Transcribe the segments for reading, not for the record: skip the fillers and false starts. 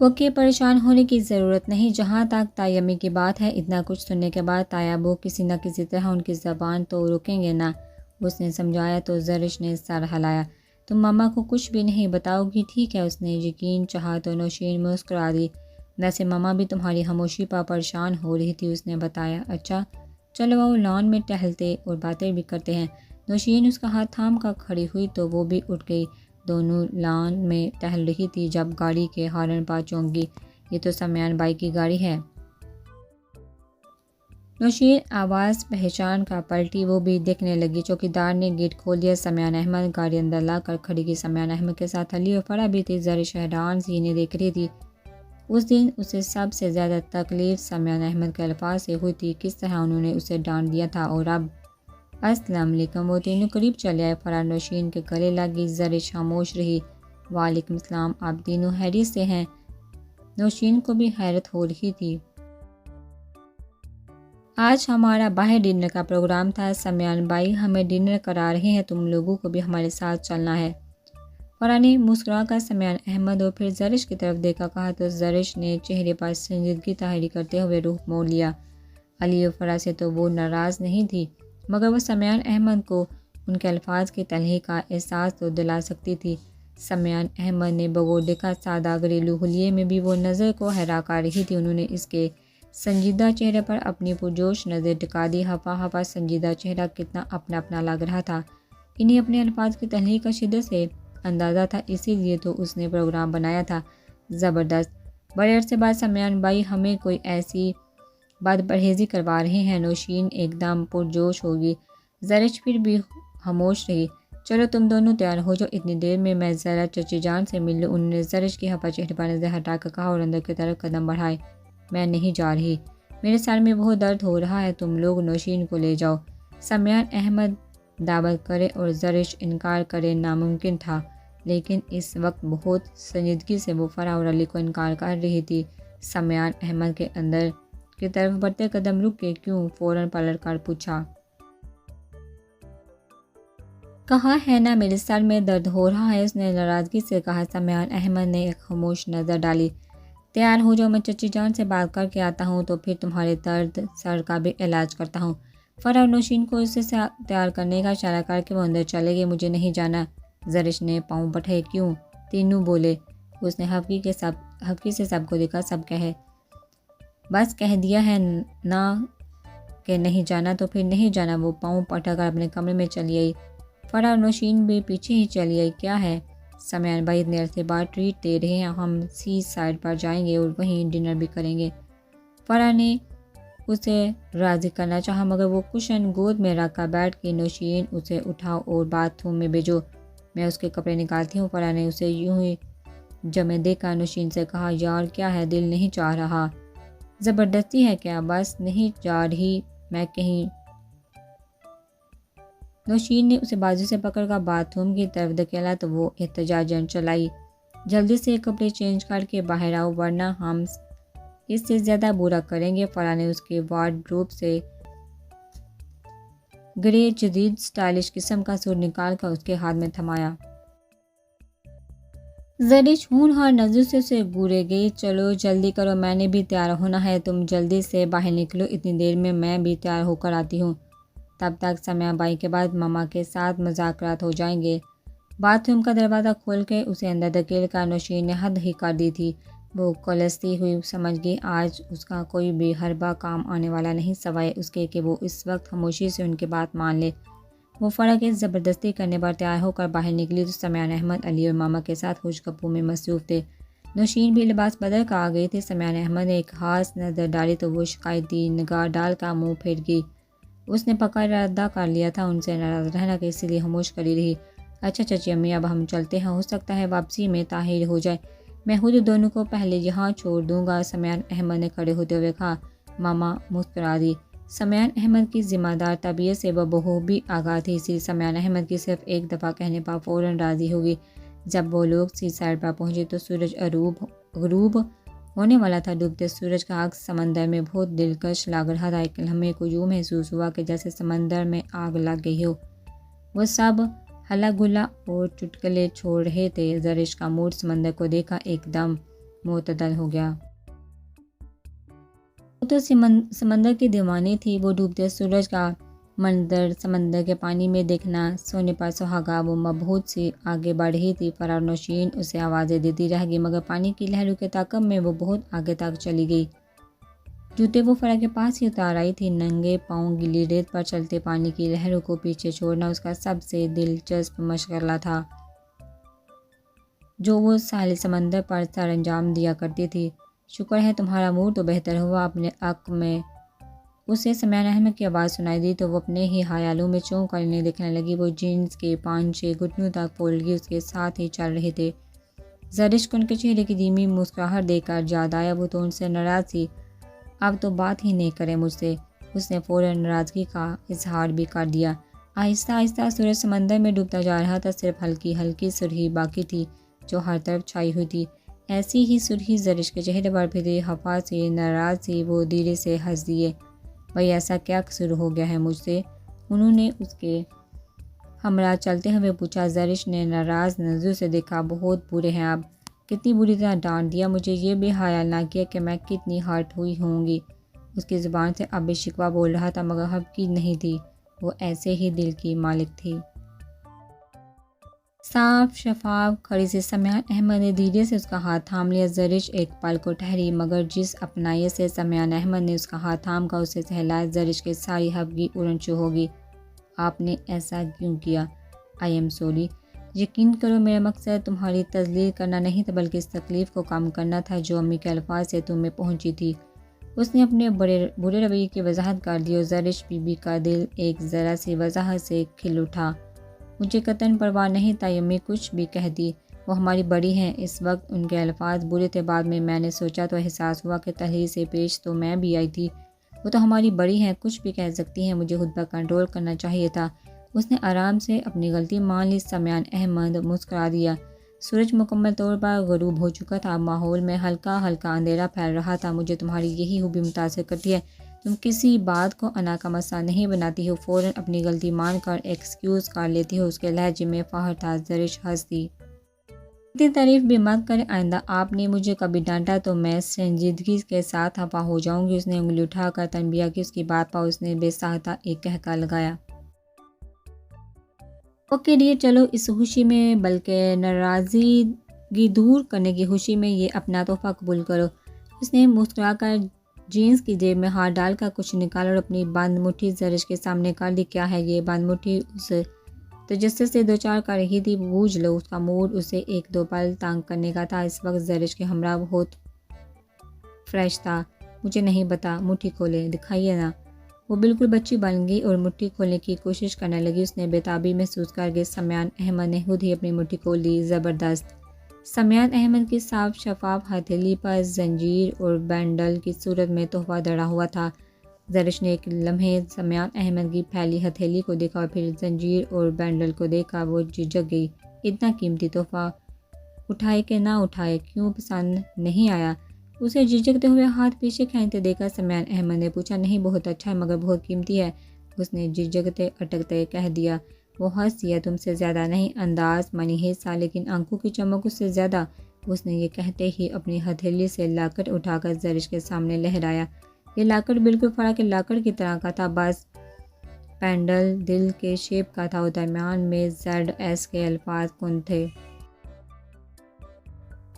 وہ کہ پریشان ہونے کی ضرورت نہیں، جہاں تک تائی امی کی بات ہے اتنا کچھ سننے کے بعد تائی ابو کسی نہ کسی طرح ان کی زبان تو رکیں گے نہ۔ اس نے سمجھایا تو زرش نے سر ہلایا۔ تم ماما کو کچھ بھی نہیں بتاؤ گی ٹھیک ہے؟ اس نے یقین چاہا تو نوشین مسکرا دی۔ ویسے ماما بھی تمہاری خاموشی پر پریشان ہو رہی تھی، اس نے بتایا۔ اچھا چلو وہ لان میں ٹہلتے اور باتیں بھی کرتے ہیں۔ نوشین اس کا ہاتھ تھام کر کھڑی ہوئی تو وہ بھی اٹھ گئی۔ دونوں لان میں ٹہل رہی تھی جب گاڑی کے ہارن پر چونکی، یہ تو سمیان بائی کی گاڑی ہے۔ نوشین آواز پہچان کر پلٹی، وہ بھی دیکھنے لگی۔ چوکیدار نے گیٹ کھول دیا۔ سمیان احمد گاڑی اندر لا کر کھڑی کی۔ سمیان احمد کے ساتھ علی اور فرح بھی تھی۔ زرش حیران سی انہیں دیکھ رہی تھی۔ اس دن اسے سب سے زیادہ تکلیف سمیان احمد کے الفاظ سے ہوئی تھی، کس طرح انہوں نے اسے ڈانٹ دیا تھا۔ اور اب السلام علیکم، وہ تینوں قریب چلے آئے۔ فرح نوشین کے گلے لگی۔ زرش خاموش رہی۔ وعلیکم السلام، آپ تینوں خیریت سے ہیں؟ نوشین کو بھی حیرت ہو رہی تھی۔ آج ہمارا باہر ڈنر کا پروگرام تھا، سمیان بائی ہمیں ڈنر کرا رہے ہیں، تم لوگوں کو بھی ہمارے ساتھ چلنا ہے۔ فرح نے مسکرا کر سمیان احمد اور پھر زرش کی طرف دیکھا، کہا تو زرش نے چہرے پر سنجیدگی ظاہر کرتے ہوئے رخ موڑ لیا۔ علی اور فرح سے تو وہ ناراض نہیں تھی، مگر وہ سمیان احمد کو ان کے الفاظ کی تلخی کا احساس تو دلا سکتی تھی۔ سمیان احمد نے بغور دیکھا سادہ گھریلو حلیے میں بھی وہ نظر کو حیران کر رہی تھی۔ انہوں نے اس کے سنجیدہ چہرے پر اپنی پرجوش نظر ٹکا دی۔ ہفا سنجیدہ چہرہ کتنا اپنا اپنا لگ رہا تھا۔ انہیں اپنے الفاظ کی تلخی کا شدت سے اندازہ تھا، اسی لیے تو اس نے پروگرام بنایا تھا۔ زبردست، بڑے عرصے بعد سمیان بائی ہمیں کوئی ایسی بات پرہیزی کروا رہے ہیں۔ نوشین ایک دم پرجوش ہوگی۔ زرش پھر بھی خاموش رہی۔ چلو تم دونوں تیار ہو جاؤ، اتنی دیر میں ذرا چچی جان سے مل لوں۔ انہوں نے زرش کی ہفا چہرے پر نظر ہٹا کر کہا اور اندر کی طرف قدم بڑھائے۔ میں نہیں جا رہی، میرے سر میں بہت درد ہو رہا ہے، تم لوگ نوشین کو لے جاؤ۔ سمیان احمد دعوت کرے اور زرش انکار کرے ناممکن تھا، لیکن اس وقت بہت سنجیدگی سے وہ فرح اور علی کو انکار کر رہی تھی۔ سمیان احمد کے اندر کی طرف بڑھتے قدم رک کے کیوں؟ فوراً پلٹ کر پوچھا۔ کہا ہے نا میرے سر میں درد ہو رہا ہے، اس نے ناراضگی سے کہا۔ سمیان احمد نے ایک خاموش نظر ڈالی۔ تیار ہو جاؤ، میں چچی جان سے بات کر کے آتا ہوں تو پھر تمہارے درد سر کا بھی علاج کرتا ہوں۔ فرح اور نوشین کو اسے تیار کرنے کا اشارہ کر کے وہ اندر چلے گئے۔ مجھے نہیں جانا، زرش نے پاؤں بٹھائے۔ کیوں؟ تینوں بولے۔ اس نے ہفکی سے سب کو دیکھا۔ سب کہے بس کہہ دیا ہے نا کہ نہیں جانا تو پھر نہیں جانا۔ وہ پاؤں پٹھا کر اپنے کمرے میں چلی آئی۔ فرح اور نوشین بھی پیچھے ہی چلی آئی۔ کیا ہے؟ سمیان بھائی اتنے عرصے بعد ٹریٹ دے رہے ہیں، ہم سی سائڈ پر جائیں گے اور وہیں ڈنر بھی کریں گے۔ فرح نے اسے راضی کرنا چاہا مگر وہ کشن گود میں رکھ کر بیٹھ گئی۔ نوشین اسے اٹھاؤ اور باتھ روم میں بھیجو، میں اس کے کپڑے نکالتی ہوں۔ فرح نے اسے یوں ہی جمے دیکھا۔ نوشین سے کہا یار کیا ہے، دل نہیں چاہ رہا؟ زبردستی ہے کیا؟ بس نہیں جا رہی میں کہیں۔ نوشین نے اسے بازو سے پکڑ کر باتھ روم کی طرف دھکیلا تو وہ احتجاجاً چلائی، جلدی سے کپڑے چینج کر کے باہر آؤ ورنہ ہم اس سے زیادہ برا کریں گے۔ فرح نے اس کے وارڈروب سے گرے جدید سٹائلش قسم کا سوٹ نکال کر اس کے ہاتھ میں تھمایا۔ زرش ہونہار نظروں سے اسے گھورے گئی۔ چلو جلدی کرو، میں نے بھی تیار ہونا ہے، تم جلدی سے باہر نکلو، اتنی دیر میں بھی تیار ہو کر آتی ہوں، تب تک سمیان بائی کے بعد ماما کے ساتھ مذاکرات ہو جائیں گے۔ باتھ روم کا دروازہ کھول کے اسے اندر دھکیل کر نوشین نے حد ہی کر دی تھی۔ وہ کلستی ہوئی سمجھ گئی آج اس کا کوئی بھی حربہ کام آنے والا نہیں، سوائے اس کے کہ وہ اس وقت خاموشی سے ان کی بات مان لے۔ وہ فرح کے زبردستی کرنے پر تیار ہو کر باہر نکلی تو سمیان احمد علی اور ماما کے ساتھ خوش گپوں میں مصروف تھے۔ نوشین بھی لباس بدل کر آ گئی تھی۔ سمیان احمد نے ایک خاص نظر ڈالی تو وہ شکایتی نگاہ ڈال کر منہ پھیر گئی۔ اس نے پکا ارادہ کر لیا تھا ان سے ناراض رہنا کہ اسی لیے خاموش کری رہی۔ اچھا چچی امی اب ہم چلتے ہیں، ہو سکتا ہے واپسی میں تاخیر ہو جائے، میں خود دونوں کو پہلے یہاں چھوڑ دوں گا۔ سمیان احمد نے کھڑے ہوتے ہوئے کہا۔ ماما مسکرا دی۔ سمیان احمد کی ذمہ دار طبیعت سے وہ بخوبی آگاہ تھی، اسی لیے سمیان احمد کی صرف ایک دفعہ کہنے پر فوراً راضی ہوگی۔ جب وہ لوگ سی سائڈ پر پہنچے تو سورج غروب ہونے والا تھا۔ ڈوبتے سورج کا عکس سمندر میں بہت دلکش لگ رہا تھا۔ ایک لمحے کو یوں محسوس ہوا کہ جیسے سمندر میں آگ لگ گئی ہو۔ وہ سب ہلا گلا اور چٹکلے چھوڑ رہے تھے۔ زرش کا موڈ سمندر کو دیکھا ایک دم معتدل ہو گیا۔ وہ تو سمندر کی دیوانی تھی، وہ ڈوبتے سورج کا منظر سمندر کے پانی میں دیکھنا سونے پر سہاگا۔ وہ مبہوت سی آگے بڑھ رہی تھی، فرار نشین اسے آوازیں دیتی رہ گئی، مگر پانی کی لہروں کے تعاقب میں وہ بہت آگے تک چلی گئی۔ جوتے وہ فرا کے پاس ہی اتار آئی تھی، ننگے پاؤں گیلی ریت پر چلتے پانی کی لہروں کو پیچھے چھوڑنا اس کا سب سے دلچسپ مشغلہ تھا جو وہ ساحل سمندر پر سر انجام دیا کرتی تھی۔ شکر ہے تمہارا موڈ تو بہتر ہوا، اپنے عق میں اسے سمیان احمد کی آواز سنائی دی تو وہ اپنے ہی خیالوں میں چونک کر انہیں دیکھنے لگی۔ وہ جینس کے 5-6 گھٹنوں تک فولڈ اس کے ساتھ ہی چل رہے تھے۔ زرش کو ان کے چہرے کی دھیمی مسکراہٹ دیکھ کر یاد آیا وہ تو ان سے ناراض تھی، اب تو بات ہی نہیں کرے مجھ سے۔ اس نے فوراً ناراضگی کا اظہار بھی کر دیا۔ آہستہ آہستہ سورج سمندر میں ڈوبتا جا رہا تھا، صرف ہلکی ہلکی سرخی باقی تھی جو ہر طرف چھائی ہوئی تھی۔ ایسی ہی سرخی زرش کے چہرے پر بھی تھی، خفا سی، ناراض سی۔ وہ دھیرے سے ہنس دیے۔ بھئی ایسا کیا قصور ہو گیا ہے مجھ سے؟ انہوں نے اس کے ہمراہ چلتے ہوئے پوچھا۔ زرش نے ناراض نظروں سے دیکھا۔ بہت برے ہیں آپ، کتنی بری طرح ڈانٹ دیا مجھے، یہ بھی خیال نہ کیا کہ میں کتنی ہرٹ ہوئی ہوں گی۔ اس کی زبان سے اب بھی شکوہ بول رہا تھا مگر حب کی نہیں تھی، وہ ایسے ہی دل کی مالک تھی۔ صاف شفاف کھڑی سی سمیان احمد نے دھیرے سے اس کا ہاتھ تھام لیا۔ زرش ایک پل کو ٹھہری، مگر جس اپنائیت سے سمیان احمد نے اس کا ہاتھ تھام کر اسے سہلایا، زرش کے ساری حبگی اڑنچو ہو گئی۔ آپ نے ایسا کیوں کیا؟ I am sorry. یقین کرو میرا مقصد تمہاری تذلیل کرنا نہیں تھا، بلکہ اس تکلیف کو کم کرنا تھا جو امی کے الفاظ سے تم میں پہنچی تھی۔ اس نے اپنے برے رویے کی وضاحت کر دی اور زرش بی بی کا دل ایک ذرا سی وضاحت سے کھل اٹھا۔ مجھے قطعاً پرواہ نہیں تھا امی کچھ بھی کہتی، وہ ہماری بڑی ہیں۔ اس وقت ان کے الفاظ برے تھے، بعد میں نے سوچا تو احساس ہوا کہ تحریر سے پیش تو میں بھی آئی تھی۔ وہ تو ہماری بڑی ہیں، کچھ بھی کہہ سکتی ہیں، مجھے خود پر کنٹرول کرنا چاہیے تھا۔ اس نے آرام سے اپنی غلطی مان لی۔ سمیان احمد مسکرا دیا۔ سورج مکمل طور پر غروب ہو چکا تھا، ماحول میں ہلکا ہلکا اندھیرا پھیل رہا تھا۔ مجھے تمہاری یہی خوبی متاثر کرتی ہے، تم کسی بات کو انا کا مسئلہ نہیں بناتی ہو، فوراً اپنی غلطی مان کر ایکسکیوز کر لیتی ہو۔ اس کے لہجے میں فخر تھا۔ زرش ہنس دی۔ اتنی تعریف بھی مت کریں، آئندہ آپ نے مجھے کبھی ڈانٹا تو میں سنجیدگی کے ساتھ خفا ہو جاؤں گی۔ اس نے انگلی اٹھا کر تنبیہ کی۔ اس کی بات پر اس نے بے ساختہ ایک قہقہ لگایا۔ اوکے ڈیئر، چلو اس خوشی میں، بلکہ ناراضگی دور کرنے کی خوشی میں یہ اپنا تحفہ قبول کرو۔ اس نے مسکرا کر جینس کی جیب میں ہاتھ ڈال کر کچھ نکالا اور اپنی بند مٹھی زرش کے سامنے کر دی۔ کیا ہے یہ؟ بند مٹھی اس تجسس سے دوچار کر رہی تھی۔ بوجھ لو، اس کا موڈ اسے ایک دو پل تنگ کرنے کا تھا۔ اس وقت زرش کے ہمراہ بہت فریش تھا۔ مجھے نہیں پتا، مٹھی کھولے دکھائیے نا۔ وہ بالکل بچی بن گئی اور مٹھی کھولنے کی کوشش کرنے لگی۔ اس نے بےتابی محسوس کر کے سمیان احمد نے خود ہی اپنی مٹھی کھول دی۔ زبردست! سمیان احمد کی صاف شفاف ہتھیلی پر زنجیر اور بینڈل کی صورت میں تحفہ دڑا ہوا تھا۔ زرش نے ایک لمحے سمیان احمد کی پھیلی ہتھیلی کو دیکھا اور پھر زنجیر اور بینڈل کو دیکھا۔ وہ جھجک گئی۔ اتنا قیمتی تحفہ اٹھائے کہ نہ اٹھائے، کیوں پسند نہیں آیا؟ اسے جھجکتے ہوئے ہاتھ پیچھے کھینچتے دیکھا سمیان احمد نے پوچھا۔ نہیں، بہت اچھا ہے مگر بہت قیمتی ہے، اس نے جھجکتے اٹکتے کہہ دیا۔ وہ ہنس دیا۔ تم سے زیادہ نہیں، انداز منی حصہ، لیکن آنکھوں کی چمک اس سے زیادہ۔ اس نے یہ کہتے ہی اپنی ہتھیلی سے لاکٹ اٹھا کر زرش کے سامنے لہرایا۔ یہ لاکٹ بالکل فرا کے لاکٹ کی طرح کا تھا، بس پینڈل دل کے شیپ کا تھا اور درمیان میں ZS کے الفاظ کن تھے۔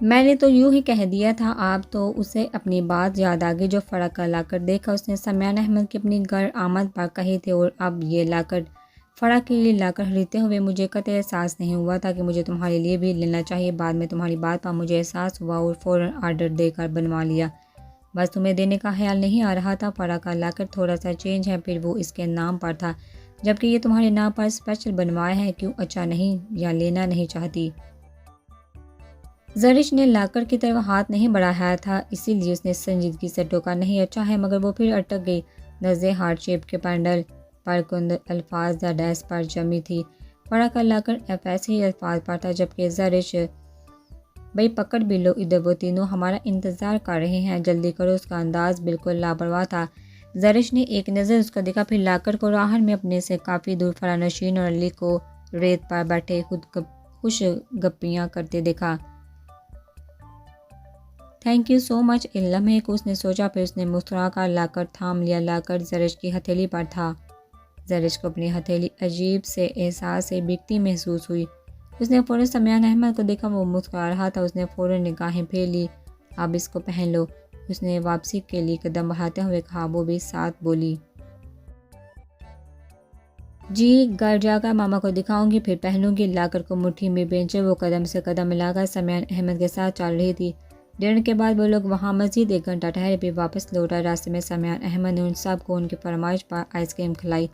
میں نے تو یوں ہی کہہ دیا تھا آپ تو۔ اسے اپنی بات یاد آ گئی جو فرا کا لاکٹ دیکھا اس نے سمیان احمد کی اپنی گھر آمد پر کہی تھی، اور اب یہ لاکٹ فرا کے لیے لاکٹ خریدتے ہوئے مجھے قطع احساس نہیں ہوا تھا کہ مجھے تمہارے لیے بھی لینا چاہیے۔ بعد میں تمہاری بات پر مجھے احساس ہوا اور فوراً آرڈر دے کر بنوا لیا۔ بس تمہیں دینے کا خیال نہیں آ رہا تھا۔ فرا کا لاکٹ تھوڑا سا چینج ہے، پھر وہ اس کے نام پر تھا، جبکہ یہ تمہارے نام پر اسپیشل بنوایا ہے۔ کیوں اچھا نہیں یا لینا نہیں چاہتی؟ زرش نے لاکٹ کی طرف ہاتھ نہیں بڑھایا تھا، اسی لیے اس نے سنجیدگی سے ٹوکا۔ نہیں اچھا ہے، مگر وہ پھر اٹک گئی۔ نظریں ہارٹ شیپ کے پینڈل پر کند الفاظ ZS پر جمی تھی۔ فرا کا لاکٹ FS ہی الفاظ پر تھا، جبکہ زرش بھئی پکڑ بھی لو ادھر، وہ تینوں ہمارا انتظار کر رہے ہیں، جلدی کرو۔ اس کا انداز بالکل لاپرواہ تھا۔ زرش نے ایک نظر اس کو دیکھا، پھر لاکٹ کو راہن میں اپنے سے کافی دور فرانشین اور علی کو ریت پر بیٹھے خوش گپیاں کرتے دیکھا۔ تھینک یو سو مچ۔ ایک لمحے کو اس نے سوچا، پھر اس نے مسکرا کر لا کر تھام لیا۔ لا کر زرش کی ہتھیلی پر تھا۔ زرش کو اپنی ہتھیلی عجیب سے احساس سے بکتی محسوس ہوئی۔ اس نے فوراً سمیان احمد کو دیکھا، وہ مسکرا رہا تھا۔ اس نے فوراً نگاہیں پھیر لی۔ اب اس کو پہن لو، اس نے واپسی کے لیے قدم بڑھاتے ہوئے کہا۔ وہ بھی ساتھ بولی، جی گھر جا کر ماما کو دکھاؤں گی، پھر پہنوں گی۔ لا کر کو مٹھی میں بینچے وہ قدم سے قدم ملا کر سمیان احمد کے ساتھ چل رہی تھی۔ ڈنر کے بعد وہ لوگ وہاں مزید 1 گھنٹہ ٹھہرے، پھر واپس لوٹ آئے۔ راستے میں سمیان احمد نے ان سب کو ان کی فرمائش پر آئس کریم کھلائی۔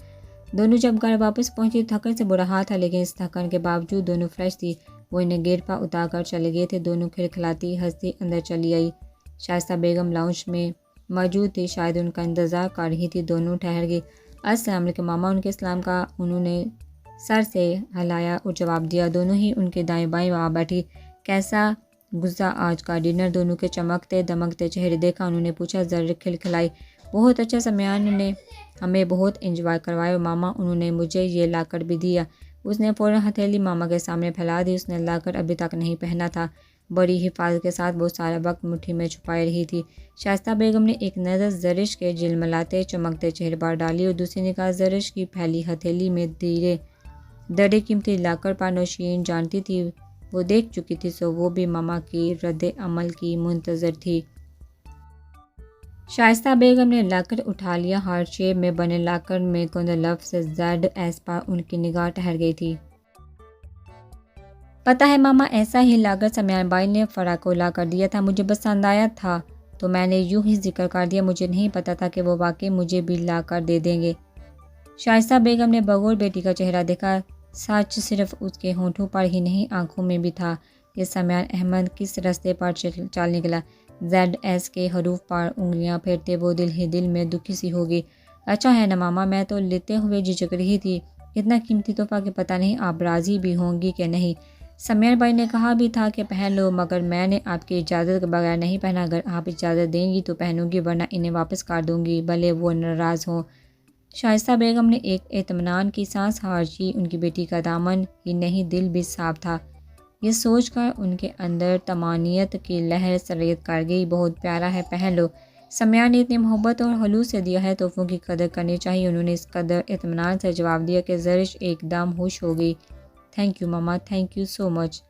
دونوں جب گھر واپس پہنچی تھکن سے برا حال تھا، لیکن اس تھکن کے باوجود دونوں فریش تھی۔ وہ انہیں گیٹ پر اتار کر چلے گئے تھے۔ دونوں کھلکھلاتی ہنستی اندر چلی آئی۔ شائستہ بیگم لاؤنج میں موجود تھی، شاید ان کا انتظار کر رہی تھی۔ دونوں ٹھہر گئی۔ السلام علیکم ماما، ان کے سلام کا انہوں نے سر سے ہلایا اور جواب دیا۔ دونوں ہی ان کے دائیں بائیں وہاں بیٹھی۔ کیسا گزرا آج کا ڈنر؟ دونوں کے چمکتے دمکتے چہرے دیکھا انہوں نے پوچھا۔ ذرا کھلکھلائی۔ بہت اچھا، سمیان نے ہمیں بہت انجوائے کروایا ماما، انہوں نے مجھے یہ لا کر بھی دیا۔ اس نے فوراً ہتھیلی ماما کے سامنے پھیلا دی۔ اس نے لا کر ابھی تک نہیں پہنا تھا۔ بڑی حفاظت کے ساتھ وہ سارا وقت مٹھی میں چھپائے رہی تھی۔ شائستہ بیگم نے ایک نظر زرش کے جلملاتے چمکتے چہرے پر ڈالی اور دوسری نگاہ زرش کی پھیلی ہتھیلی میں دڑے قیمتی لا کر پر نوشین جانتی تھی وہ دیکھ چکی تھی، سو وہ بھی ماما کی رد عمل کی منتظر تھی۔ شائستہ بیگم نے لاکر اٹھا لیا۔ ہارٹ شیپ میں بنے لاکر میں کندہ لفظ ZS پر ان کی نگاہ ٹھہر گئی تھی۔ پتہ ہے ماما، ایسا ہی لاکر سمیان بائی نے فرا کو لا کر دیا تھا، مجھے پسند آیا تھا تو میں نے یوں ہی ذکر کر دیا، مجھے نہیں پتا تھا کہ وہ واقعی مجھے بھی لا کر دے دیں گے۔ شائستہ بیگم نے بغور بیٹی کا چہرہ دیکھا۔ سچ صرف اس کے ہونٹوں پر ہی نہیں، آنکھوں میں بھی تھا۔ یہ سمیان احمد کس راستے پر چل نکلا؟ ZS کے حروف پر انگلیاں پھیرتے وہ دل ہی دل میں دکھی سی ہوگی۔ اچھا ہے نا ماما، میں تو لیتے ہوئے جھجک رہی تھی، اتنا قیمتی تحفہ کہ پتہ نہیں آپ راضی بھی ہوں گی کہ نہیں۔ سمیان بھائی نے کہا بھی تھا کہ پہن لو، مگر میں نے آپ کی اجازت کے بغیر نہیں پہنا۔ اگر آپ اجازت دیں گی تو پہنوں گی، ورنہ انہیں واپس کر دوں گی، بھلے وہ ناراض ہوں۔ شائستہ بیگم نے ایک اطمینان کی سانس کھینچی۔ ان کی بیٹی کا دامن ہی نہیں دل بھی صاف تھا، یہ سوچ کر ان کے اندر طمانینت کی لہر سرایت کر گئی۔ بہت پیارا ہے، پہن لو۔ سمیان نے اتنی محبت اور خلوص سے دیا ہے، تحفوں کی قدر کرنی چاہیے۔ انہوں نے اس قدر اطمینان سے جواب دیا کہ زرش ایک دم ہوش ہو گئی۔ تھینک یو ماما، تھینک یو سو مچ،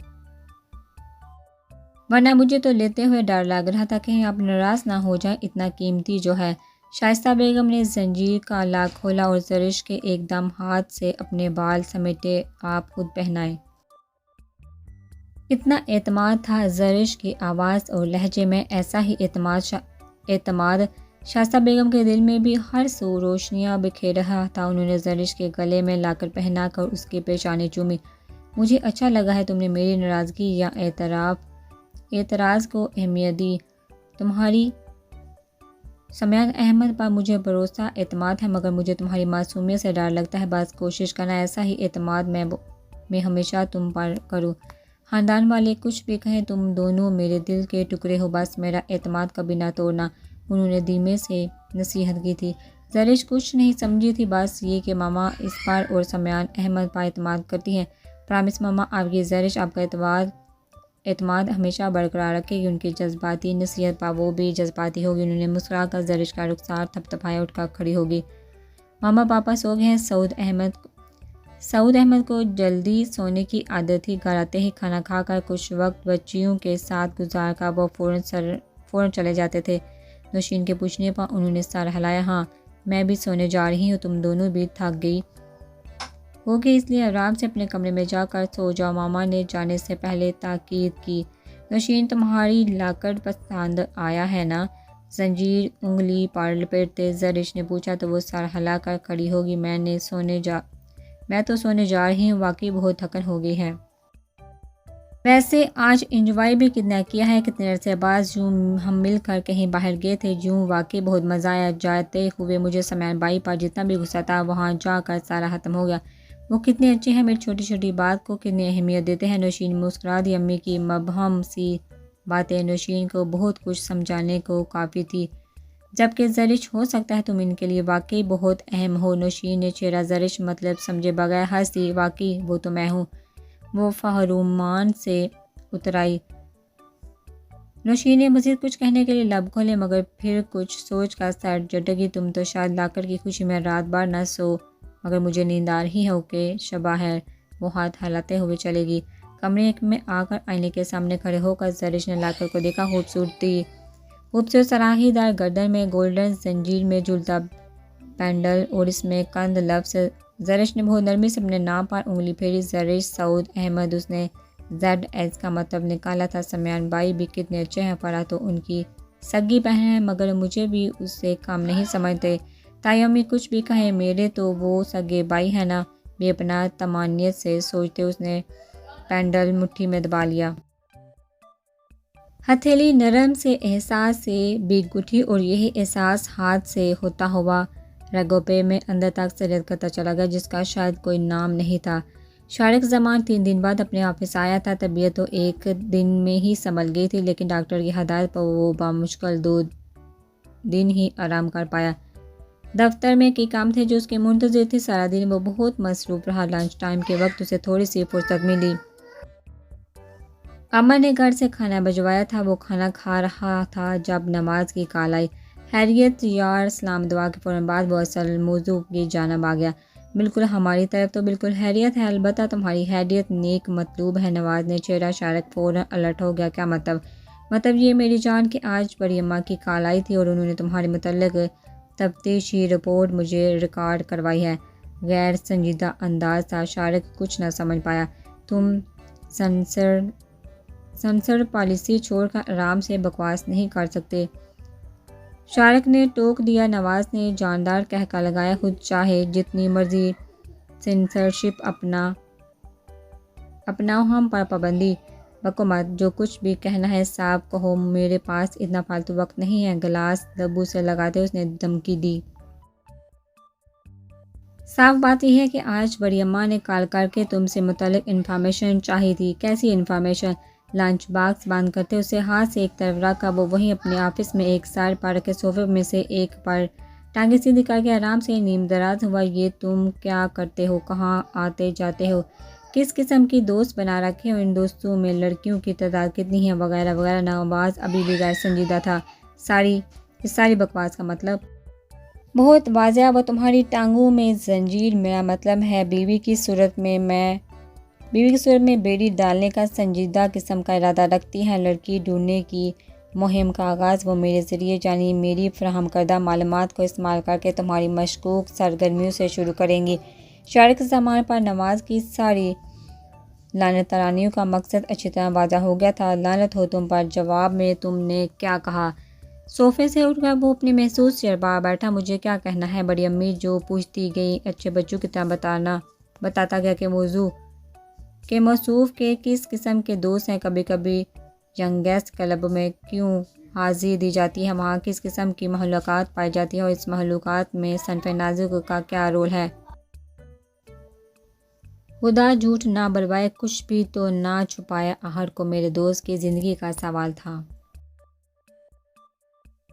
ورنہ مجھے تو لیتے ہوئے ڈر لگ رہا تھا کہیں آپ ناراض نہ ہو جائیں، اتنا قیمتی جو ہے۔ شائستہ بیگم نے زنجیر کا لاک کھولا اور زرش کے ایک دم ہاتھ سے اپنے بال سمیٹے، آپ خود پہنائیں۔ اتنا اعتماد تھا زرش کی آواز اور لہجے میں، ایسا ہی اعتماد شائستہ بیگم کے دل میں بھی ہر سو روشنیاں بکھیر رہا تھا۔ انہوں نے زرش کے گلے میں لا کر پہنا کر اس کی پیشانی چومی۔ مجھے اچھا لگا ہے تم نے میری ناراضگی یا اعتراض کو اہمیت دی۔ تمہاری سمیان احمد پر مجھے بھروسہ اعتماد ہے، مگر مجھے تمہاری معصومیت سے ڈر لگتا ہے۔ بس کوشش کرنا ایسا ہی اعتماد میں ہمیشہ تم پر کروں۔ خاندان والے کچھ بھی کہیں، تم دونوں میرے دل کے ٹکڑے ہو، بس میرا اعتماد کبھی نہ توڑنا، انہوں نے دھیمے سے نصیحت کی تھی۔ زرش کچھ نہیں سمجھی تھی، بس یہ کہ ماما اس پر اور سمیان احمد پر اعتماد کرتی ہیں۔ پرامس ماما، آپ کی زرش آپ کا اعتماد ہمیشہ برقرار رکھے گی۔ ان کی جذباتی نصیحت پر وہ بھی جذباتی ہوگی۔ انہوں نے مسکرا کر زرش کا رخسار تھپتھپایا، اٹھ کر کھڑی ہوگی۔ ماما پاپا سو گئے ہیں؟ سعود احمد کو جلدی سونے کی عادت تھی۔ گھر آتے ہی کھانا کھا کر کچھ وقت بچیوں کے ساتھ گزار کر وہ فوراً چلے جاتے تھے۔ نوشین کے پوچھنے پر انہوں نے سر ہلایا۔ ہاں، میں بھی سونے جا رہی ہوں، تم دونوں بھی تھک گئی ہوگی، اس لیے آرام سے اپنے کمرے میں جا کر سو جاؤ، ماما نے جانے سے پہلے تاکید کی۔ نوشین، تمہاری لاکر پسند آیا ہے نا؟ زنجیر انگلی پر لپیٹتے زرش نے پوچھا تو وہ سر ہلا کر کھڑی ہوگی۔ میں تو سونے جا رہی ہوں، واقعی بہت تھکن ہو گئی ہے۔ ویسے آج انجوائے بھی کتنا کیا ہے، کتنے عرصے بعد یوں ہم مل کر کہیں باہر گئے تھے، یوں واقعی بہت مزہ آیا۔ جاتے ہوئے مجھے سمیان بائی پر جتنا بھی غصہ تھا وہاں جا کر سارا ختم ہو گیا۔ وہ کتنے اچھے ہیں، میری چھوٹی چھوٹی بات کو کتنی اہمیت دیتے ہیں۔ نوشین مسکرا دی۔ امی کی مبہم سی باتیں نوشین کو بہت کچھ سمجھانے کو کافی تھی، جبکہ زرش ہو سکتا ہے تم ان کے لیے واقعی بہت اہم ہو۔ نوشین نے چہرہ زرش مطلب سمجھے بغیر ہنس دی۔ واقعی وہ تو میں ہوں، وہ فہرومان سے اتر آئی۔ نوشین نے مزید کچھ کہنے کے لیے لب کھولے مگر پھر کچھ سوچ کا سر جھٹکی، تم تو شاید لاکر کی خوشی میں رات بھر نہ سو، مگر مجھے نیند آ رہی ہے۔ اوکے شبہ ہے۔ وہ ہاتھ ہلاتے ہوئے چلے گی۔ کمرے میں آ کر آئینے کے سامنے کھڑے ہو کر زرش نے لاکر کو دیکھا۔ خوبصورت سراہی دار گردن میں گولڈن زنجیر میں جھولتا پینڈل اور اس میں کند لفظ۔ زرش نے بہت نرمی سے اپنے نام پر انگلی پھیری۔ زرش سعود احمد۔ اس نے ZS کا مطلب نکالا تھا۔ سمیان بھائی بھی کتنے اچھے ہیں، فرح تو ان کی سگی بہن ہے مگر مجھے بھی اس سے کم نہیں سمجھتے۔ تائی امی کچھ بھی کہیں، میرے تو وہ سگے بھائی ہیں نا، بے پناہ طمانینت سے سوچتے اس نے پینڈل مٹھی میں دبا لیا۔ ہتھیلی نرم سے احساس سے بھیگ اٹھی اور یہی احساس ہاتھ سے ہوتا ہوا رگوں پہ میں اندر تک سریت کرتا چلا گیا، جس کا شاید کوئی نام نہیں تھا۔ شارق زمان 3 دن بعد اپنے آفس آیا تھا۔ طبیعت تو ایک دن میں ہی سنبھل گئی تھی، لیکن ڈاکٹر کی ہدایت پر وہ بامشکل 2 دن ہی آرام کر پایا۔ دفتر میں کئی کام تھے جو اس کے منتظر تھے۔ سارا دن وہ بہت مصروف رہا۔ لنچ ٹائم کے وقت اسے تھوڑی سی فرصت ملی۔ امر نے گھر سے کھانا بھجوایا تھا۔ وہ کھانا کھا رہا تھا جب نماز کی کال آئی۔ خیریت یار؟ سلام دعا کے فوراً بعد وہ اصل موضوع کی جانب آ گیا۔ بالکل، ہماری طرف تو بالکل خیریت ہے، البتہ تمہاری خیریت نیک مطلوب ہے۔ نواز نے چہرہ شارق فوراً الرٹ ہو گیا۔ کیا مطلب؟ مطلب یہ میری جان کہ آج بڑی اماں کی کال آئی تھی اور انہوں نے تمہارے متعلق تفتیشی رپورٹ مجھے ریکارڈ کروائی ہے۔ غیر سنجیدہ انداز تھا۔ شارق کچھ نہ سمجھ پایا۔ تم سنسر پالیسی چھوڑ کر آرام سے بکواس نہیں کر سکتے؟ شارق نے ٹوک دیا۔ نواز نے جاندار کہکا لگایا۔ خود چاہے جتنی مرضی سینسرشپ اپناؤ، ہم پر پابندی بکو مت۔ جو کچھ بھی کہنا ہے صاف کہو، میرے پاس اتنا فالتو وقت نہیں ہے۔ گلاس دبو سے لگاتے اس نے دھمکی دی۔ صاف بات یہ ہے کہ آج بڑی اماں نے کال کر کے تم سے متعلق انفارمیشن چاہی تھی۔ کیسی انفارمیشن؟ لنچ باکس بند کرتے اسے ہاتھ سے ایک طرف رکھ کر وہ وہیں اپنے آفس میں ایک سائڈ پر رکھے صوفے میں سے ایک پر ٹانگیں سیدھی کر کے آرام سے نیم دراز ہوا۔ یہ تم کیا کرتے ہو؟ کہاں آتے جاتے ہو؟ کس قسم کی دوست بنا رکھے ہو؟ ان دوستوں میں لڑکیوں کی تعداد کتنی ہے؟ وغیرہ وغیرہ۔ نواز ابھی بھی غیر سنجیدہ تھا۔ اس ساری بکواس کا مطلب بہت واضح، وہ تمہاری ٹانگوں میں زنجیر۔ میرا مطلب ہے بیوی کی صورت میں بیڑی ڈالنے کا سنجیدہ قسم کا ارادہ رکھتی ہیں۔ لڑکی ڈھونڈنے کی مہم کا آغاز وہ میرے ذریعے یعنی میری فراہم کردہ معلومات کو استعمال کر کے تمہاری مشکوک سرگرمیوں سے شروع کریں گی۔ شارق زمان پر نواز کی ساری لعنت ترانیوں کا مقصد اچھی طرح واضح ہو گیا تھا۔ لعنت ہو تم پر۔ جواب میں تم نے کیا کہا؟ صوفے سے اٹھ کر وہ اپنے محسوس چیئر پر بیٹھا۔ مجھے کیا کہنا ہے؟ بڑی امی جو پوچھتی گئی اچھے بچوں کی طرح بتاتا گیا کہ موضوع کے موصوف کے کس قسم کے دوست ہیں۔ کبھی کبھی ینگسٹ کلب میں کیوں حاضری دی جاتی ہے؟ وہاں کس قسم کی مخلوقات پائی جاتی ہے اور اس مخلوقات میں صنف نازک کا کیا رول ہے؟ خدا جھوٹ نہ بلوائے، کچھ بھی تو نہ چھپایا آخر کو میرے دوست کی زندگی کا سوال تھا۔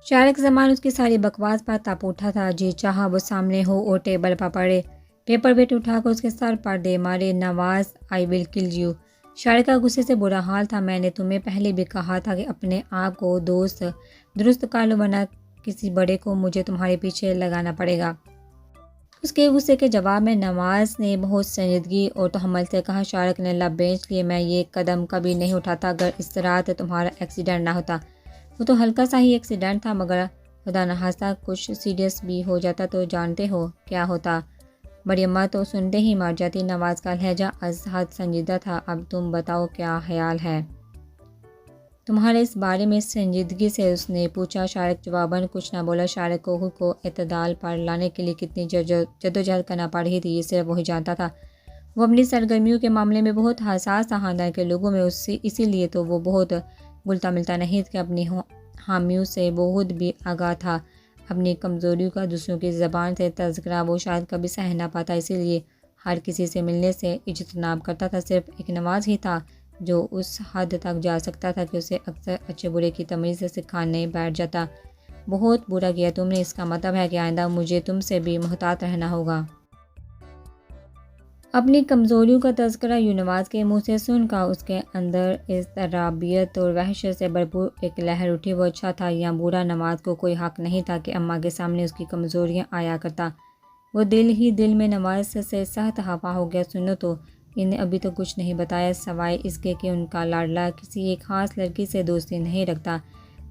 شارق زمان اس کی ساری بکواس پر تپ اٹھا تھا۔ جی چاہا وہ سامنے ہو اور ٹیبل پر پڑے، پیپر ویٹ اٹھا کر اس کے سر پر دے مارے۔ نواز آئی ول کل یو۔ شارق کا غصے سے برا حال تھا۔ میں نے تمہیں پہلے بھی کہا تھا کہ اپنے آپ کو درست کر لو ورنہ کسی بڑے کو مجھے تمہارے پیچھے لگانا پڑے گا۔ اس کے غصے کے جواب میں نواز نے بہت سنجیدگی اور تحمل سے کہا۔ شارق نے لب بھینچ لیے۔ میں یہ قدم کبھی نہیں اٹھاتا اگر اس رات تمہارا ایکسیڈنٹ نہ ہوتا۔ وہ تو ہلکا سا ہی ایکسیڈنٹ تھا، مگر خدا نخواستہ کچھ سیریس بھی ہو جاتا تو جانتے ہو کیا ہوتا؟ بڑی اماں تو سنتے ہی مار جاتی۔ نواز کا لہجہ از حد سنجیدہ تھا۔ اب تم بتاؤ کیا خیال ہے تمہارا اس بارے میں؟ سنجیدگی سے اس نے پوچھا۔ شارق جواباً کچھ نہ بولا۔ شارق کو خود کو اعتدال پر لانے کے لیے کتنی جدوجہد کرنا پڑ رہی تھی یہ صرف وہی جانتا تھا۔ وہ اپنی سرگرمیوں کے معاملے میں بہت حساس تھا۔ خاندان کے لوگوں میں اسی لیے تو وہ بہت گلتا ملتا نہیں تھا کہ اپنی حامیوں سے بہت بھی آگاہ تھا۔ اپنی کمزوریوں کا دوسروں کی زبان سے تذکرہ وہ شاید کبھی سہ نہ پاتا، اسی لیے ہر کسی سے ملنے سے اجتناب کرتا تھا۔ صرف ایک نواز ہی تھا جو اس حد تک جا سکتا تھا کہ اسے اکثر اچھے برے کی تمیز سکھانے بیٹھ جاتا۔ بہت برا کیا تم نے۔ اس کا مطلب ہے کہ آئندہ مجھے تم سے بھی محتاط رہنا ہوگا۔ اپنی کمزوریوں کا تذکرہ یوں نواز کے منہ سے سن کر اس کے اندر اضطرابیت اور وحشت سے بھرپور ایک لہر اٹھی۔ وہ اچھا تھا یا برا، نواز کو کوئی حق نہیں تھا کہ اماں کے سامنے اس کی کمزوریاں آیا کرتا۔ وہ دل ہی دل میں نواز سے سخت خفا ہو گیا۔ سنو تو، انہیں ابھی تو کچھ نہیں بتایا سوائے اس کے کہ ان کا لاڈلا کسی ایک خاص لڑکی سے دوستی نہیں رکھتا۔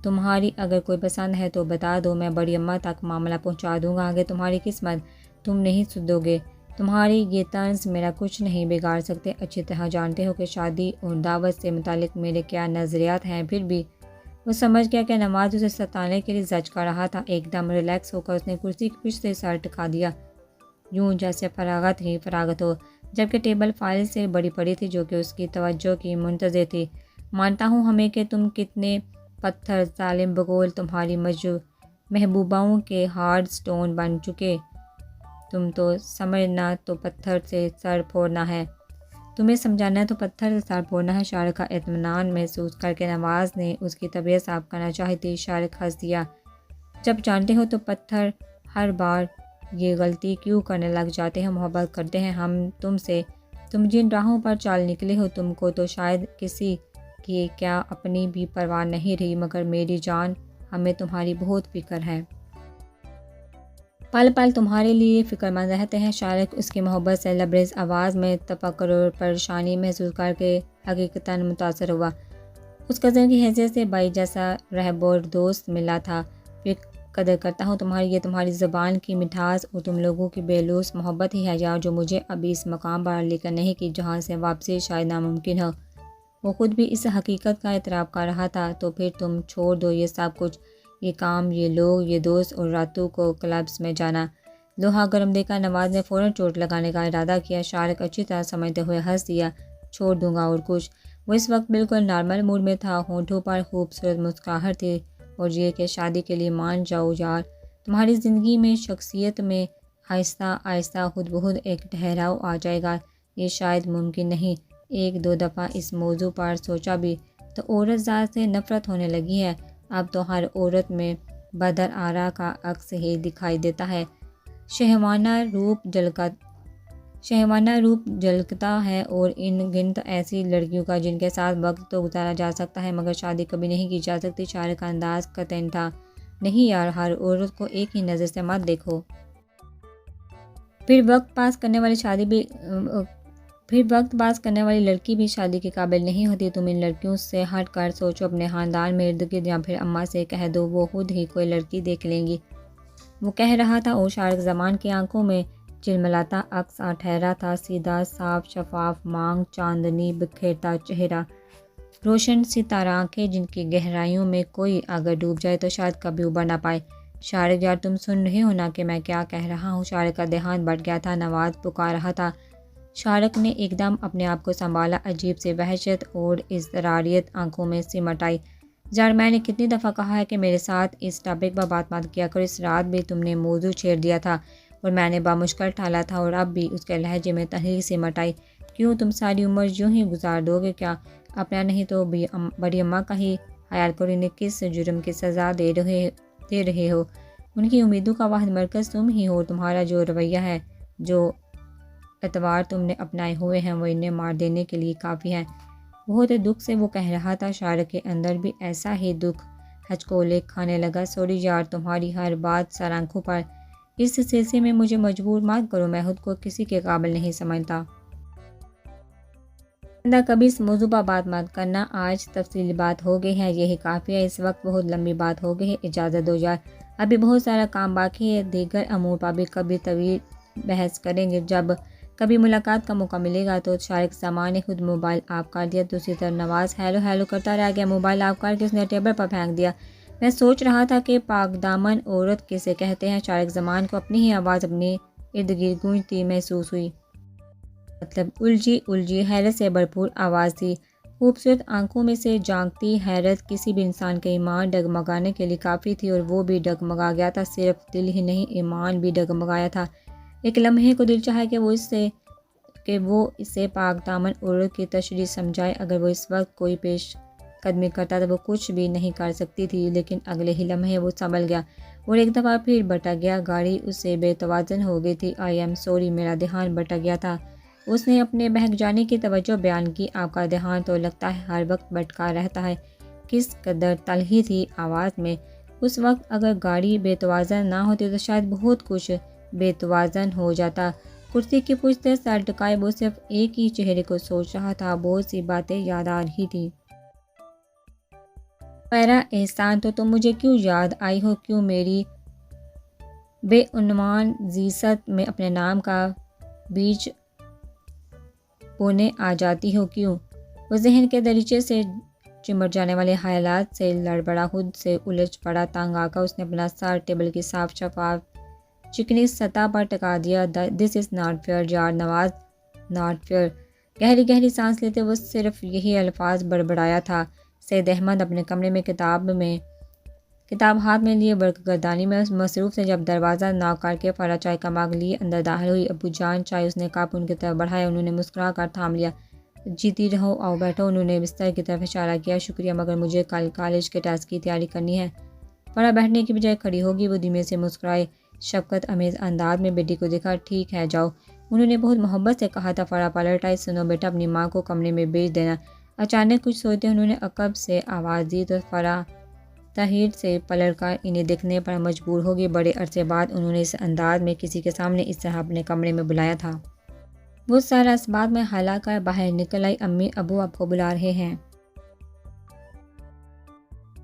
تمہاری اگر کوئی پسند ہے تو بتا دو، میں بڑی اماں تک معاملہ پہنچا دوں گا۔ آگے تمہاری قسمت، تم نہیں سدھرو گے۔ تمہاری یہ طنز میرا کچھ نہیں بگاڑ سکتے۔ اچھی طرح جانتے ہو کہ شادی اور دعوت سے متعلق میرے کیا نظریات ہیں۔ پھر بھی وہ سمجھ گیا کہ نواز اسے ستانے کے لیے زج کر رہا تھا۔ ایک دم ریلیکس ہو کر اس نے کرسی کی پشت سے سر ٹکا دیا، یوں جیسے فراغت ہی فراغت ہو، جبکہ ٹیبل فائل سے بڑی پڑی تھی جو کہ اس کی توجہ کی منتظر تھی۔ مانتا ہوں ہمیں کہ تم کتنے پتھر ظالم بقول تمہاری محبوباؤں کے ہارڈ سٹون بن چکے۔ تم تو سمجھنا تو پتھر سے سر پھوڑنا ہے، تمہیں سمجھانا تو پتھر سے سر پھوڑنا ہے۔ شارق کا اطمینان محسوس کر کے نواز نے اس کی طبیعت صاف کرنا چاہتی شارق ہنس دیا۔ جب جانتے ہو تو پتھر ہر بار یہ غلطی کیوں کرنے لگ جاتے ہیں؟ محبت کرتے ہیں ہم تم سے، تم جن راہوں پر چال نکلے ہو، تم کو تو شاید کسی کی کیا اپنی بھی پرواہ نہیں رہی، مگر میری جان ہمیں تمہاری بہت فکر ہے۔ پل پل تمہارے لیے فکر مند رہتے ہیں۔ شارق اس کی محبت سے لبریز آواز میں تفکر اور پریشانی محسوس کر کے حقیقتاً متاثر ہوا۔ اس کزن کی حیثیت سے بھائی جیسا رہبر دوست ملا تھا۔ پھر قدر کرتا ہوں تمہاری، یہ تمہاری زبان کی مٹھاس اور تم لوگوں کی بے لوث محبت ہی ہے یا جو مجھے ابھی اس مقام پر لے کر نہیں کی جہاں سے واپسی شاید ناممکن ہو۔ وہ خود بھی اس حقیقت کا اعتراف کر رہا تھا۔ تو پھر تم چھوڑ دو یہ سب کچھ، یہ کام، یہ لوگ، یہ دوست اور راتوں کو کلبس میں جانا۔ لوہا گرم دیکھا نواز نے فوراً چوٹ لگانے کا ارادہ کیا۔ شارق اچھی طرح سمجھتے ہوئے ہنس دیا۔ چھوڑ دوں گا اور کچھ؟ وہ اس وقت بالکل نارمل موڈ میں تھا، ہونٹوں پر خوبصورت مسکراہٹ تھی۔ اور یہ کہ شادی کے لیے مان جاؤ یار، تمہاری زندگی میں شخصیت میں آہستہ آہستہ خود بخود ایک ٹھہراؤ آ جائے گا۔ یہ شاید ممکن نہیں۔ ایک دو دفعہ اس موضوع پر سوچا بھی تو عورت ذات سے نفرت ہونے لگی ہے۔ اب تو ہر عورت میں بدر آرا کا عکس ہی دکھائی دیتا ہے۔ شہوانہ روپ جھلکتا ہے اور ان گنت ایسی لڑکیوں کا جن کے ساتھ وقت تو گزارا جا سکتا ہے مگر شادی کبھی نہیں کی جا سکتی۔ شارق کا انداز قطعاً تھا، نہیں یار، ہر عورت کو ایک ہی نظر سے مت دیکھو۔ پھر وقت پاس کرنے والی لڑکی بھی شادی کے قابل نہیں ہوتی۔ تم ان لڑکیوں سے ہٹ کر سوچو، اپنے خاندان میں ارد گرد، یا پھر اماں سے کہہ دو وہ خود ہی کوئی لڑکی دیکھ لیں گی۔ وہ کہہ رہا تھا اور شارق زمان کی آنکھوں میں چلملاتا عکس آ ٹھہرا تھا، سیدھا صاف شفاف مانگ، چاندنی بکھیرتا چہرہ، روشن ستارہ آنکھیں جن کی گہرائیوں میں کوئی اگر ڈوب جائے تو شاید کبھی ابھر نہ پائے۔ شارق یار، تم سن رہے ہو نا کہ میں کیا کہہ رہا ہوں؟ شارق کا دھیان بٹ گیا تھا، نواز پکار رہا تھا۔ شارق نے ایک دم اپنے آپ کو سنبھالا، عجیب سی وحشت اور اضطراریت آنکھوں میں سمٹ آئی۔ یار میں نے کتنی دفعہ کہا ہے کہ میرے ساتھ اس ٹاپک پر بات مت کیا کرو۔ اس رات بھی تم نے موضوع چھیڑ دیا تھا اور میں نے بامشکل ٹالا تھا، اور اب بھی اس کے لہجے میں تنہی سمٹ آئی۔ کیوں تم ساری عمر یوں ہی گزار دو گے کیا؟ اپنا نہیں تو بڑی اماں کا ہی خیال کرو، انہیں کس جرم کی سزا دے رہے ہو؟ ان کی امیدوں کا واحد مرکز تم ہی ہو۔ تمہارا جو رویہ ہے، جو اطوار تم نے اپنائے ہوئے ہیں، وہ انہیں مار دینے کے لیے کافی ہے۔ بہت دکھ سے وہ کہہ رہا تھا۔ شارق کے اندر بھی ایسا ہی دکھ ہچکولے کھانے لگا۔ سوری یار، تمہاری ہر بات سر آنکھوں پر، اس سلسلے میں مجھے مجبور مت کرو، میں خود کو کسی کے قابل نہیں سمجھتا۔ کبھی اس موضوع پر بات مت کرنا، آج تفصیلی بات ہو گئی ہے، یہی کافی ہے۔ اس وقت بہت لمبی بات ہو گئی ہے، اجازت دو یار، ابھی بہت سارا کام باقی ہے، دیگر امور پر بھی کبھی طویل بحث کریں گے جب کبھی ملاقات کا موقع ملے گا۔ تو شارق زمان نے خود موبائل آف کر دیا۔ دوسری طرف نواز ہیلو ہیلو کرتا رہ گیا۔ موبائل آف کر کے اس نے ٹیبل پر پھینک دیا۔ میں سوچ رہا تھا کہ پاک دامن عورت کسے کہتے ہیں؟ شارق زمان کو اپنی ہی آواز اپنے ارد گرد گونجتی محسوس ہوئی۔ مطلب الجھی حیرت سے بھرپور آواز تھی، خوبصورت آنکھوں میں سے جھانکتی حیرت۔ کسی بھی انسان کا ایمان ڈگمگانے کے لیے کافی تھی، اور وہ بھی ڈگمگا گیا تھا۔ صرف دل ہی نہیں، ایمان بھی ڈگمگایا تھا۔ ایک لمحے کو دل چاہا کہ وہ اسے پاک دامن عورت کی تشریح سمجھائے۔ اگر وہ اس وقت کوئی پیش قدمی کرتا تو وہ کچھ بھی نہیں کر سکتی تھی، لیکن اگلے ہی لمحے وہ سنبھل گیا اور ایک دفعہ پھر بھٹک گیا۔ گاڑی اس سے بے توازن ہو گئی تھی۔ آئی ایم سوری، میرا دھیان بھٹک گیا تھا۔ اس نے اپنے بہک جانے کی توجہ بیان کی۔ آپ کا دھیان تو لگتا ہے ہر وقت بھٹکا رہتا ہے۔ کس قدر تلخی تھی آواز میں۔ اس وقت اگر گاڑی بے توازن نہ ہوتی تو شاید بہت کچھ بے توازن ہو جاتا۔ کرسی کی پشت سے سر ٹکائے وہ صرف ایک ہی چہرے کو سوچ رہا تھا۔ بہت سی باتیں یاد آ رہی تھی۔ میرا احسان تو تم مجھے کیوں یاد آئی ہو؟ کیوں میری بے عنوان زیست میں اپنے نام کا بیج بونے آ جاتی ہو؟ کیوں؟ وہ ذہن کے دریچے سے چمٹ جانے والے خیالات سے لڑبڑا، خود سے الجھ پڑا۔ تنگ آ کر اس نے اپنا سر ٹیبل کی صاف شفاف چکنی سطح پر ٹکا دیا۔ دس از ناٹ فیئر یار نواز، ناٹ فیئر۔ گہری گہری سانس لیتے وہ صرف یہی الفاظ بڑبڑایا تھا۔ سید احمد اپنے کمرے میں کتاب ہاتھ میں لیے ورق گردانی میں مصروف تھے جب دروازہ ناک کر کے فرح چائے کا مگ لیے اندر داخل ہوئی۔ ابو جان چائے، اس نے کپ ان کی طرف بڑھایا۔ انہوں نے مسکرا کر تھام لیا۔ جیتی رہو، آؤ بیٹھو۔ انہوں نے بستر کی طرف اشارہ کیا۔ شکریہ، مگر مجھے کل کالج کے ٹیسٹ کی تیاری کرنی ہے۔ فرح بیٹھنے کی بجائے کھڑی ہوگی۔ وہ دھیمے سے مسکرائے، شفقت آمیز انداز میں بیٹی کو دیکھا۔ ٹھیک ہے جاؤ، انہوں نے بہت محبت سے کہا تھا۔ فرح پلٹ آئی۔ سنو بیٹا، اپنی ماں کو کمرے میں بھیج دینا۔ اچانک کچھ سوچتے انہوں نے عقب سے آواز دی تو فرح تحیر سے پلٹ کر انہیں دیکھنے پر مجبور ہوگی۔ بڑے عرصے بعد انہوں نے اس انداز میں کسی کے سامنے اس طرح اپنے کمرے میں بلایا تھا۔ وہ سارا اسباب میں ہلا کر باہر نکل آئی۔ امی، ابو آپ کو بلا رہے ہیں۔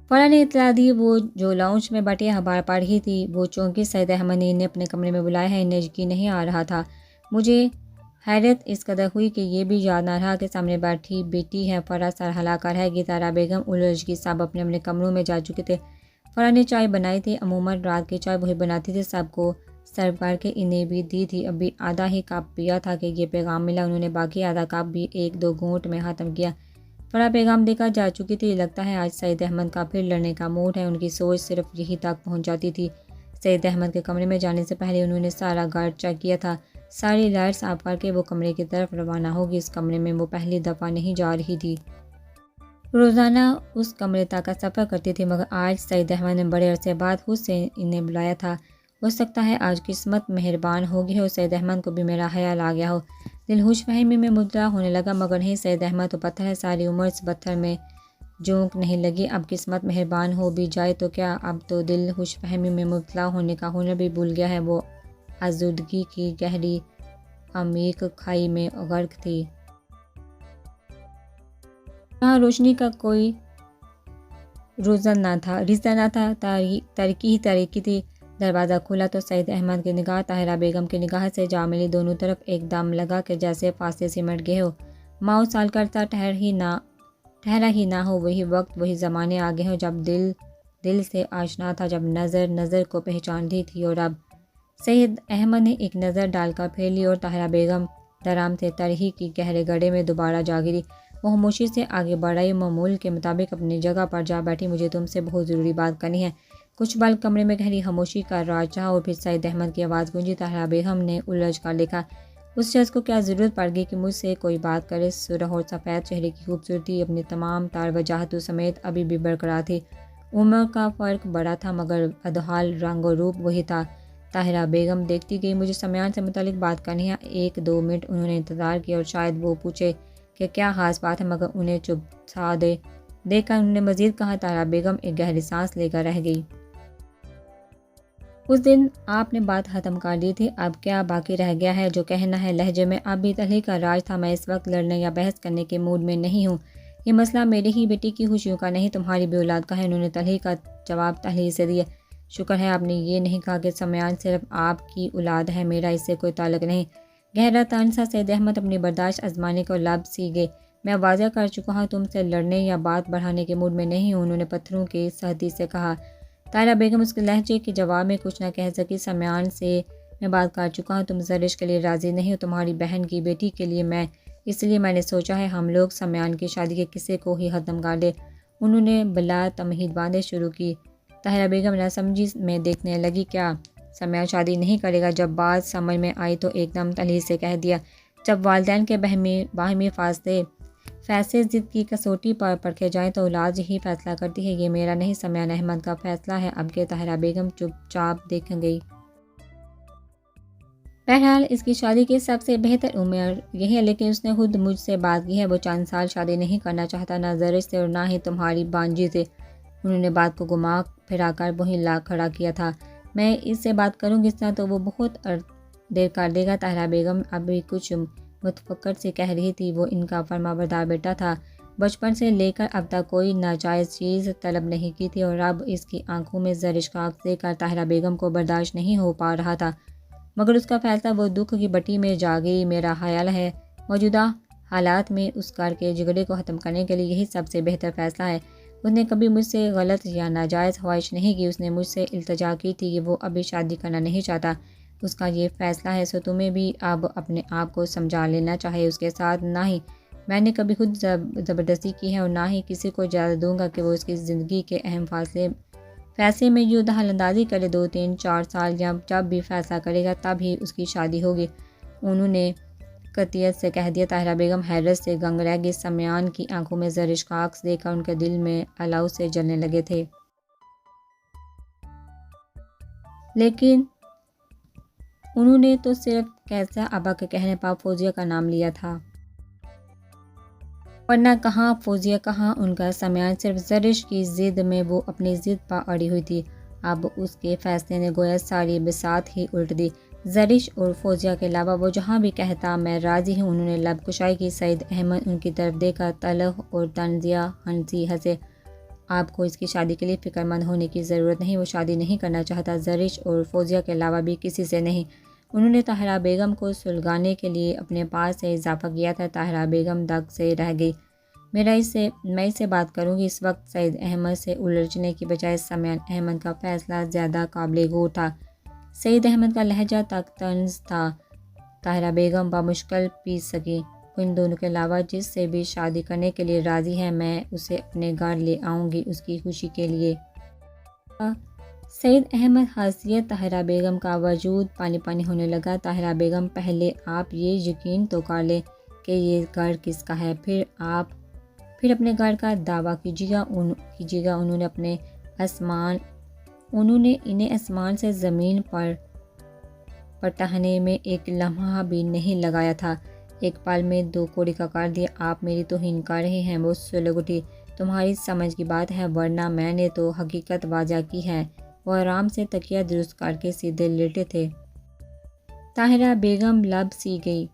فرح نے اطلاع دی۔ وہ جو لاؤنج میں بیٹھی اخبار پڑھ رہی تھی وہ چونکی۔ سید احمد نے انہیں اپنے کمرے میں بلایا ہے؟ انہیں یقین نہیں آ رہا تھا۔ مجھے حیرت اس قدر ہوئی کہ یہ بھی یاد نہ رہا کہ سامنے بیٹھی بیٹی ہے۔ فرح سر ہلا کر رہ گئی۔ طاہرہ بیگم الجھ گئی۔ سب اپنے اپنے کمروں میں جا چکے تھے۔ فرح نے چائے بنائی تھی۔ عموماً رات کی چائے وہی بناتی تھی، سب کو سرو کر کے انہیں بھی دی تھی۔ ابھی آدھا ہی کپ پیا تھا کہ یہ پیغام ملا۔ انہوں نے باقی آدھا کپ بھی ایک دو گھونٹ میں ختم کیا۔ فرح پیغام دے کر جا چکی تھی۔ لگتا ہے آج سید احمد کا پھر لڑنے کا موڈ ہے۔ ان کی سوچ صرف یہی تک پہنچ جاتی تھی۔ سید احمد کے کمرے میں جانے سے پہلے انہوں نے سارا گھر چیک کیا تھا۔ ساری لائٹس آف کر کے وہ کمرے کی طرف روانہ ہوگی۔ اس کمرے میں وہ پہلی دفعہ نہیں جا رہی تھی۔ روزانہ اس کمرے تک کا سفر کرتی تھی، مگر آج سید احمد نے بڑے عرصے بعد خود سے انہیں بلایا تھا۔ ہو سکتا ہے آج قسمت مہربان ہو گئی ہو، سید احمد کو بھی میرا خیال آ گیا ہو۔ دل ہوش فہمی میں مبتلا ہونے لگا، مگر نہیں، سید احمد تو پتھر ہے، ساری عمر اس پتھر میں جھونک نہیں لگی۔ اب قسمت مہربان ہو بھی جائے تو کیا، اب تو دل ہوش فہمی میں مبتلا ہونے کا ہنر بھی بھول گیا ہے۔ وہ آزودگی کی گہری عمیق کھائی میں غرق تھی۔ یہاں روشنی کا کوئی رزن نہ تھا، تاریکی ہی تاریکی تھی۔ دروازہ کھلا تو سید احمد کی نگاہ طاہرہ بیگم کی نگاہ سے جا ملی۔ دونوں طرف ایک دم لگا کہ جیسے فاصلے سمٹ گئے ہو۔ ماؤ سال کرتا ٹھہرا ہی نہ ہو۔ وہی وقت، وہی زمانے آ گئے ہوں جب دل سے آشنا تھا، جب نظر کو پہچانتی تھی، اور اب سید احمد نے ایک نظر ڈال کر پھیر لی اور طاہرہ بیگم درام سے ترہی کی گہرے گڑھے میں دوبارہ جا گری۔ وہ خاموشی سے آگے بڑھ آئی، معمول کے مطابق اپنی جگہ پر جا بیٹھی۔ مجھے تم سے بہت ضروری بات کرنی ہے۔ کچھ پل کمرے میں گہری خاموشی کا راج رہا اور پھر سید احمد کی آواز گونجی۔ طاہرہ بیگم نے الجھ کر دیکھا۔ اس شخص کو کیا ضرورت پڑ گئی کہ مجھ سے کوئی بات کرے؟ سرخ اور سفید چہرے کی خوبصورتی اپنی تمام تار وجاہتوں سمیت ابھی بھی برقرار تھی۔ عمر کا فرق بڑا تھا، مگر ادحال رنگ و روپ وہی تھا۔ طاہرہ بیگم دیکھتی گئی۔ مجھے سمیان سے متعلق بات کرنی ہے۔ ایک دو منٹ انہوں نے انتظار کیا اور شاید وہ پوچھے کہ کیا خاص بات ہے، مگر انہیں چپ سا دیکھ کر انہوں نے مزید کہا۔ طاہرہ بیگم ایک گہری سانس لے کر رہ گئی۔ اس دن آپ نے بات ختم کر دی تھی، اب کیا باقی رہ گیا ہے؟ جو کہنا ہے لہجے میں اب بھی تحلیل کا راج تھا۔ میں اس وقت لڑنے یا بحث کرنے کے موڈ میں نہیں ہوں۔ یہ مسئلہ میری ہی بیٹی کی خوشیوں کا نہیں، تمہاری بھی اولاد کا ہے۔ انہوں نے تحلیل کا جواب تحلیل سے دیا۔ شکر ہے آپ نے یہ نہیں کہا کہ سمیان صرف آپ کی اولاد ہے، میرا اس سے کوئی تعلق نہیں۔ گہرا طعن سا سید احمد اپنی برداشت آزمانے کو لب سیگے۔ میں واضح کر چکا ہوں، تم سے لڑنے یا بات بڑھانے کے موڈ میں نہیں ہوں، انہوں نے پتھروں کی سختی سے کہا۔ طاہرہ بیگم اس کے لہجے کے جواب میں کچھ نہ کہہ سکی۔ سمیان سے میں بات کر چکا ہوں، تم زرش کے لیے راضی نہیں ہو، تمہاری بہن کی بیٹی کے لیے اس لیے میں نے سوچا ہے ہم لوگ سمیان کی شادی کے قصے کو ہی ختم کر دیں۔ انہوں نے بلا تمہید باتیں شروع کی۔ طاہرہ بیگم ناسمجھی میں دیکھنے لگی۔ کیا سمیان شادی نہیں کرے گا؟ جب بات سمجھ میں آئی تو ایک دم تحلیل سے کہہ دیا، جب والدین کے باہمی فیصلے ضد کی کسوٹی پر پرکھے جائیں تو اولاد یہی فیصلہ کرتی ہے۔ یہ میرا نہیں، سمیان احمد کا فیصلہ ہے۔ اب کہ طاہرہ بیگم چپ چاپ دیکھ گئی۔ بہرحال اس کی شادی کی سب سے بہتر عمر یہی ہے، لیکن اس نے خود مجھ سے بات کی ہے، وہ چند سال شادی نہیں کرنا چاہتا، نہ زرش سے اور نہ ہی تمہاری بانجی سے۔ انہوں نے بات کو گھما پھرا کر وہیں لا کھڑا کیا تھا۔ میں اس سے بات کروں گی اس طرح تو وہ بہت دیر کر دے گا۔ طاہرہ بیگم ابھی کچھ متفکر سے کہہ رہی تھی۔ وہ ان کا فرمانبردار بیٹا تھا، بچپن سے لے کر اب تک کوئی ناجائز چیز طلب نہیں کی تھی، اور اب اس کی آنکھوں میں زرش کا عکس دیکھ کر طاہرہ بیگم کو برداشت نہیں ہو پا رہا تھا، مگر اس کا فیصلہ وہ دکھ کی بٹی میں جا گئی۔ میرا خیال ہے موجودہ حالات میں اس گھر کے جھگڑے کو ختم کرنے کے لیے یہی سب سے بہتر فیصلہ ہے۔ اس نے کبھی مجھ سے غلط یا ناجائز خواہش نہیں کی، اس نے مجھ سے التجا کی تھی کہ وہ ابھی شادی کرنا نہیں چاہتا، اس کا یہ فیصلہ ہے، سو تمہیں بھی اب اپنے آپ کو سمجھا لینا چاہیے اس کے ساتھ۔ نہ ہی میں نے کبھی خود زبردستی کی ہے اور نہ ہی کسی کو اجازت دوں گا کہ وہ اس کی زندگی کے اہم فیصلے میں یوں دخل اندازی کرے۔ 2 3 4 سال یا جب بھی فیصلہ کرے گا تب ہی اس کی شادی ہوگی، انہوں نے قطعیت سے کہہ دیا۔ طاہرہ بیگم حیرت سے دنگ رہ گئی۔ سمیان کی آنکھوں میں زرش کا عکس دیکھ کر ان کے دل میں الاؤ سے جلنے لگے تھے۔ لیکن انہوں نے تو صرف قیصر ابا کے کہنے پر فوزیہ کا نام لیا تھا، ورنہ کہاں فوزیہ کہاں ان کا۔ سمیان صرف زرش کی ضد میں وہ اپنی ضد پر اڑی ہوئی تھی، اب اس کے فیصلے نے گویا ساری بساط ہی الٹ دی۔ زرش اور فوزیہ کے علاوہ وہ جہاں بھی کہتا میں راضی ہوں، انہوں نے لب کشائی کی۔ سعید احمد ان کی طرف دیکھ کر تلخ اور طنزیہ ہنسی ہنسے۔ آپ کو اس کی شادی کے لیے فکر مند ہونے کی ضرورت نہیں، وہ شادی نہیں کرنا چاہتا، زرش اور فوزیہ کے علاوہ بھی کسی سے نہیں۔ انہوں نے طاہرہ بیگم کو سلگانے کے لیے اپنے پاس سے اضافہ کیا تھا۔ طاہرہ بیگم دگ سے رہ گئی۔ میں اس سے بات کروں گی۔ اس وقت سعید احمد سے الجھنے کی بجائے سمیان احمد کا فیصلہ زیادہ قابل غور تھا۔ سعید احمد کا لہجہ تک طنز تھا۔ طاہرہ بیگم بمشکل پیس سکی۔ وہ ان دونوں کے علاوہ جس سے بھی شادی کرنے کے لیے راضی ہے، میں اسے اپنے گھر لے آؤں گی اس کی خوشی کے لیے۔ سعید احمد حیثیت طاہرہ بیگم کا وجود پانی پانی ہونے لگا۔ طاہرہ بیگم پہلے آپ یہ یقین تو کر لیں کہ یہ گھر کس کا ہے، پھر اپنے گھر کا دعویٰ کیجیے گا۔ انہوں نے انہیں آسمان سے زمین پر ٹہنے میں ایک لمحہ بھی نہیں لگایا تھا، ایک پل میں 2 کوڑی کا کر دیا۔ آپ میری توہین کر رہے ہیں، وہ سلگ اٹھی۔ تمہاری سمجھ کی بات ہے، ورنہ میں نے تو حقیقت واضح کی ہے۔ وہ آرام سے تکیہ درست کر کے سیدھے لیٹے تھے۔ طاہرہ بیگم لب سی گئی۔